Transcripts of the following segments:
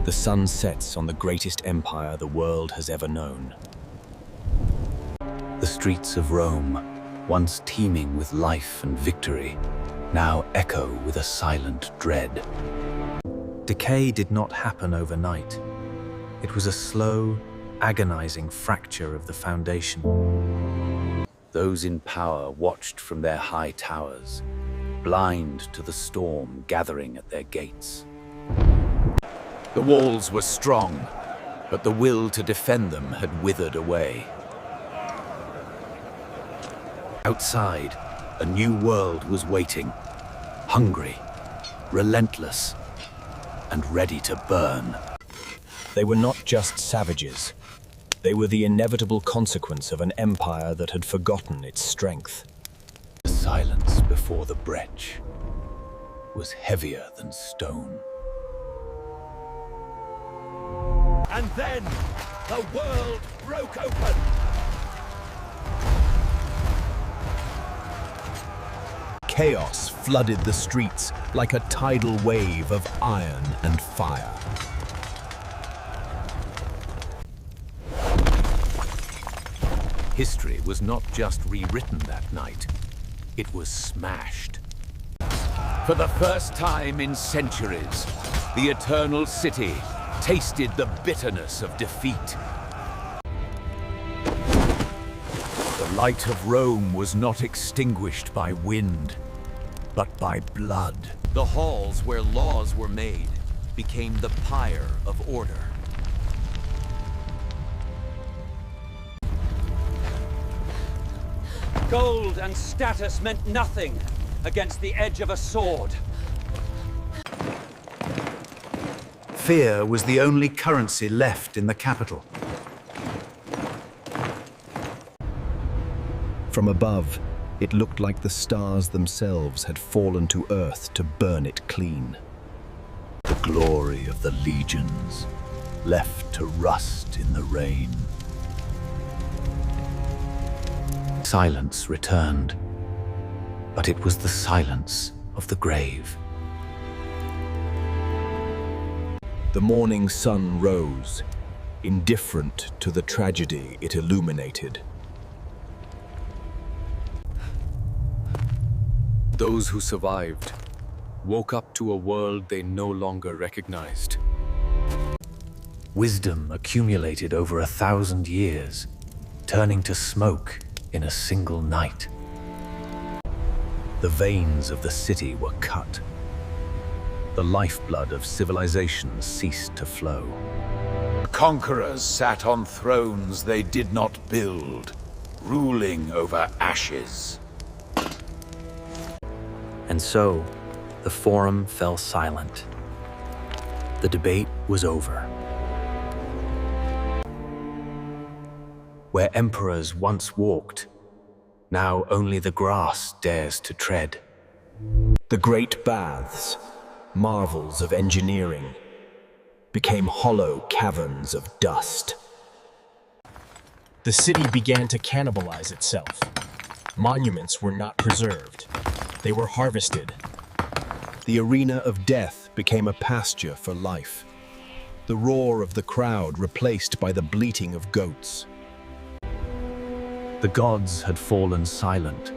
The sun sets on the greatest empire the world has ever known. The streets of Rome, once teeming with life and victory, now echo with a silent dread. Decay did not happen overnight. It was a slow, agonizing fracture of the foundation. Those in power watched from their high towers, blind to the storm gathering at their gates. The walls were strong, but the will to defend them had withered away. Outside, a new world was waiting, hungry, relentless, and ready to burn. They were not just savages. They were the inevitable consequence of an empire that had forgotten its strength. The silence before the breach was heavier than stone. And then, the world broke open! Chaos flooded the streets like a tidal wave of iron and fire. History was not just rewritten that night, it was smashed. For the first time in centuries, the Eternal City tasted the bitterness of defeat. The light of Rome was not extinguished by wind, but by blood. The halls where laws were made became the pyre of order. Gold and status meant nothing against the edge of a sword. Fear was the only currency left in the capital. From above, it looked like the stars themselves had fallen to earth to burn it clean. The glory of the legions, left to rust in the rain. Silence returned, but it was the silence of the grave. The morning sun rose, indifferent to the tragedy it illuminated. Those who survived woke up to a world they no longer recognized. Wisdom accumulated over 1,000 years, turning to smoke in a single night. The veins of the city were cut. The lifeblood of civilization ceased to flow. Conquerors sat on thrones they did not build, ruling over ashes. And so, the forum fell silent. The debate was over. Where emperors once walked, now only the grass dares to tread. The great baths, marvels of engineering, became hollow caverns of dust. The city began to cannibalize itself. Monuments were not preserved. They were harvested. The arena of death became a pasture for life. The roar of the crowd replaced by the bleating of goats. The gods had fallen silent,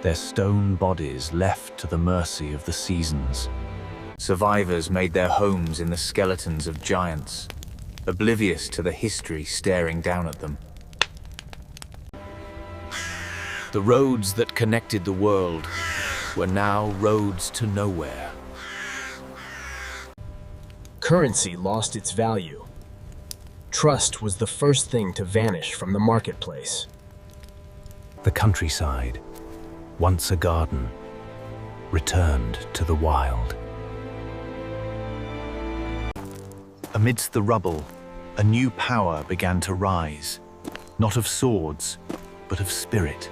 their stone bodies left to the mercy of the seasons. Survivors made their homes in the skeletons of giants, oblivious to the history staring down at them. The roads that connected the world were now roads to nowhere. Currency lost its value. Trust was the first thing to vanish from the marketplace. The countryside, once a garden, returned to the wild. Amidst the rubble, a new power began to rise, not of swords, but of spirit.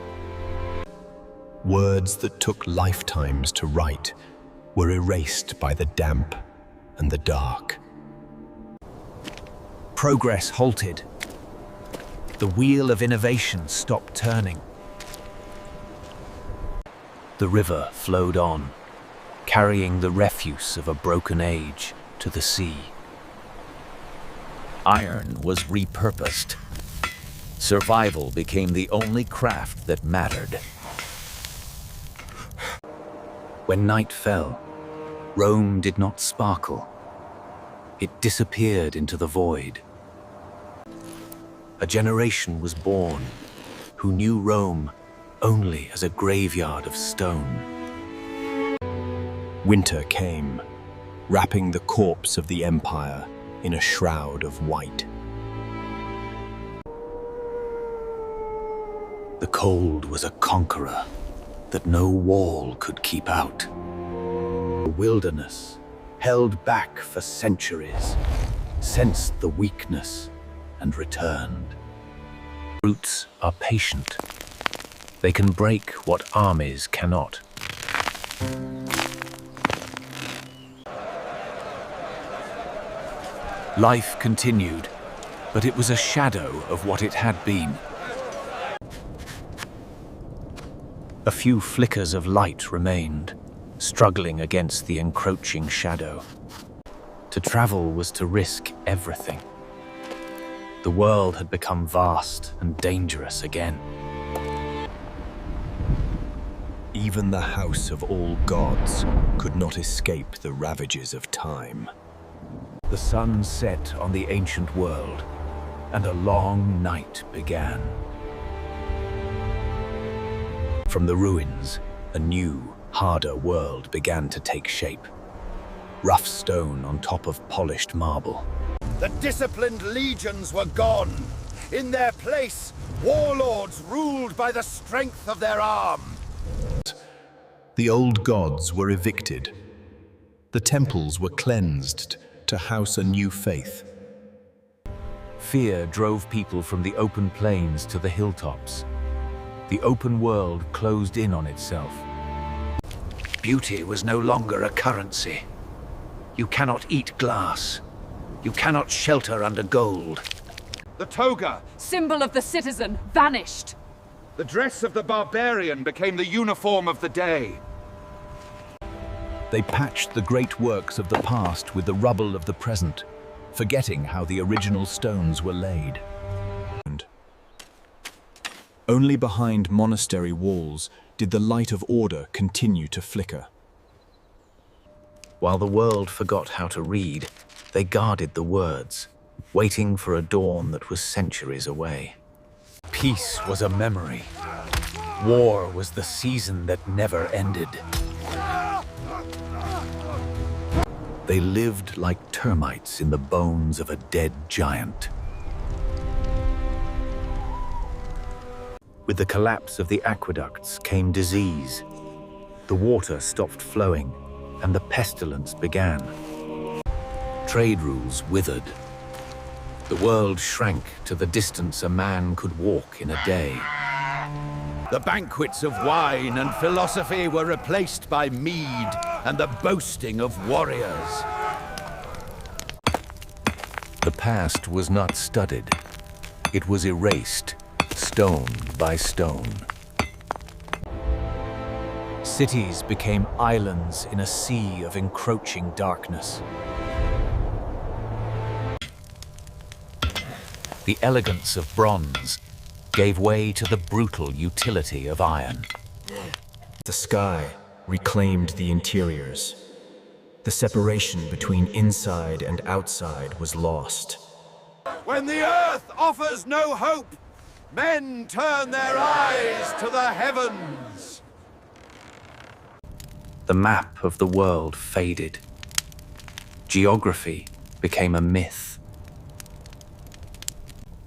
Words that took lifetimes to write were erased by the damp and the dark. Progress halted. The wheel of innovation stopped turning. The river flowed on, carrying the refuse of a broken age to the sea. Iron was repurposed. Survival became the only craft that mattered. When night fell, Rome did not sparkle. It disappeared into the void. A generation was born who knew Rome only as a graveyard of stone. Winter came, wrapping the corpse of the empire in a shroud of white. The cold was a conqueror that no wall could keep out. The wilderness, held back for centuries, sensed the weakness and returned. Roots are patient. They can break what armies cannot. Life continued, but it was a shadow of what it had been. A few flickers of light remained, struggling against the encroaching shadow. To travel was to risk everything. The world had become vast and dangerous again. Even the house of all gods could not escape the ravages of time. The sun set on the ancient world, and a long night began. From the ruins, a new, harder world began to take shape. Rough stone on top of polished marble. The disciplined legions were gone. In their place, warlords ruled by the strength of their arm. The old gods were evicted. The temples were cleansed to house a new faith. Fear drove people from the open plains to the hilltops. The open world closed in on itself. Beauty was no longer a currency. You cannot eat glass. You cannot shelter under gold. The toga, Symbol of the citizen, vanished. the dress of the barbarian, became the uniform of the day. They patched the great works of the past with the rubble of the present, forgetting how the original stones were laid. Only behind monastery walls did the light of order continue to flicker. While the world forgot how to read, they guarded the words, waiting for a dawn that was centuries away. Peace was a memory. War was the season that never ended. They lived like termites in the bones of a dead giant. With the collapse of the aqueducts came disease. The water stopped flowing, and the pestilence began. Trade rules withered. The world shrank to the distance a man could walk in a day. The banquets of wine and philosophy were replaced by mead and the boasting of warriors. The past was not studied. It was erased, stone by stone. Cities became islands in a sea of encroaching darkness. The elegance of bronze gave way to the brutal utility of iron. The sky reclaimed the interiors. The separation between inside and outside was lost. When the earth offers no hope, men turn their eyes to the heavens. The map of the world faded. Geography became a myth.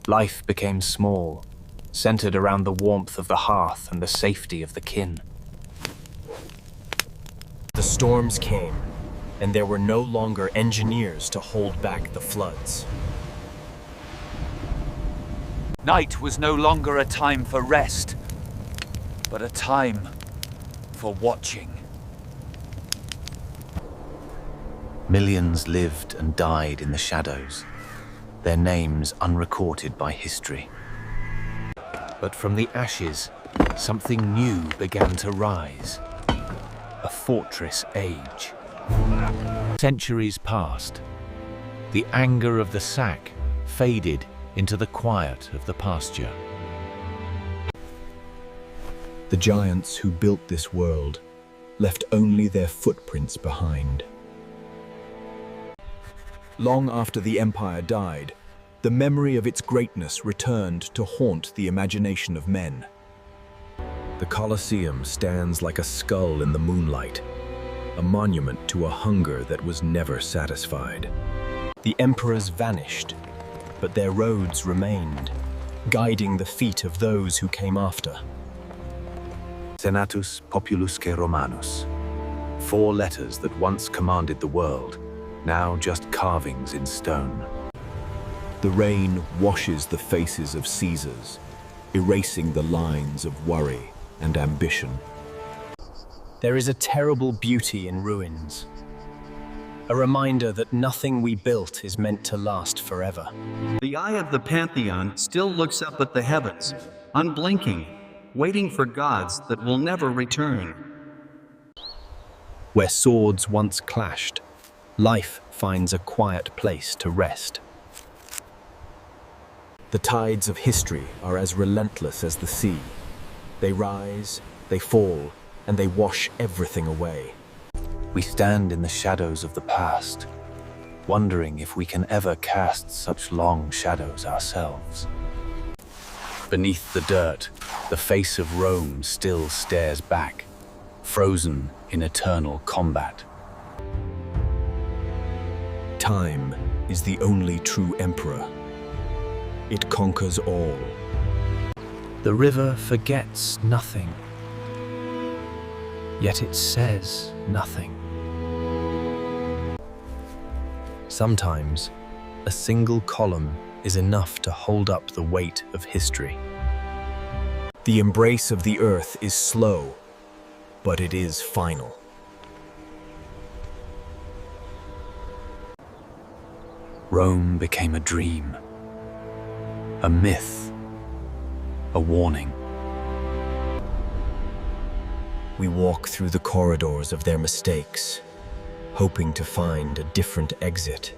Life became small, centered around the warmth of the hearth and the safety of the kin. The storms came, and there were no longer engineers to hold back the floods. Night was no longer a time for rest, but a time for watching. Millions lived and died in the shadows, their names unrecorded by history. But from the ashes, something new began to rise. A fortress age. Centuries passed. The anger of the sack faded into the quiet of the pasture. The giants who built this world left only their footprints behind. Long after the empire died, the memory of its greatness returned to haunt the imagination of men. The Colosseum stands like a skull in the moonlight, a monument to a hunger that was never satisfied. The emperors vanished, but their roads remained, guiding the feet of those who came after. Senatus Populusque Romanus. 4 letters that once commanded the world, now just carvings in stone. The rain washes the faces of Caesars, erasing the lines of worry and ambition. There is a terrible beauty in ruins, a reminder that nothing we built is meant to last forever. The eye of the Pantheon still looks up at the heavens, unblinking, waiting for gods that will never return. Where swords once clashed, life finds a quiet place to rest. The tides of history are as relentless as the sea. They rise, they fall, and they wash everything away. We stand in the shadows of the past, wondering if we can ever cast such long shadows ourselves. Beneath the dirt, the face of Rome still stares back, frozen in eternal combat. Time is the only true emperor. It conquers all. The river forgets nothing, yet it says nothing. Sometimes, a single column is enough to hold up the weight of history. The embrace of the earth is slow, but it is final. Rome became a dream, a myth, a warning. We walk through the corridors of their mistakes, hoping to find a different exit.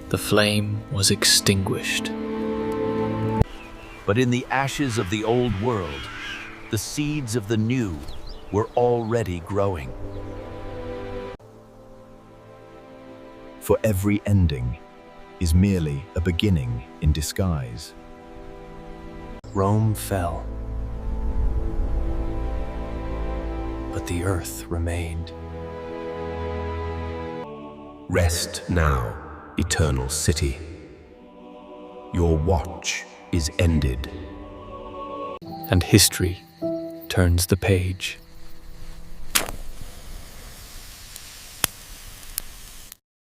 The flame was extinguished. But in the ashes of the old world, the seeds of the new were already growing. For every ending is merely a beginning in disguise. Rome fell, but the earth remained. Rest now, eternal city. Your watch is ended. And history turns the page.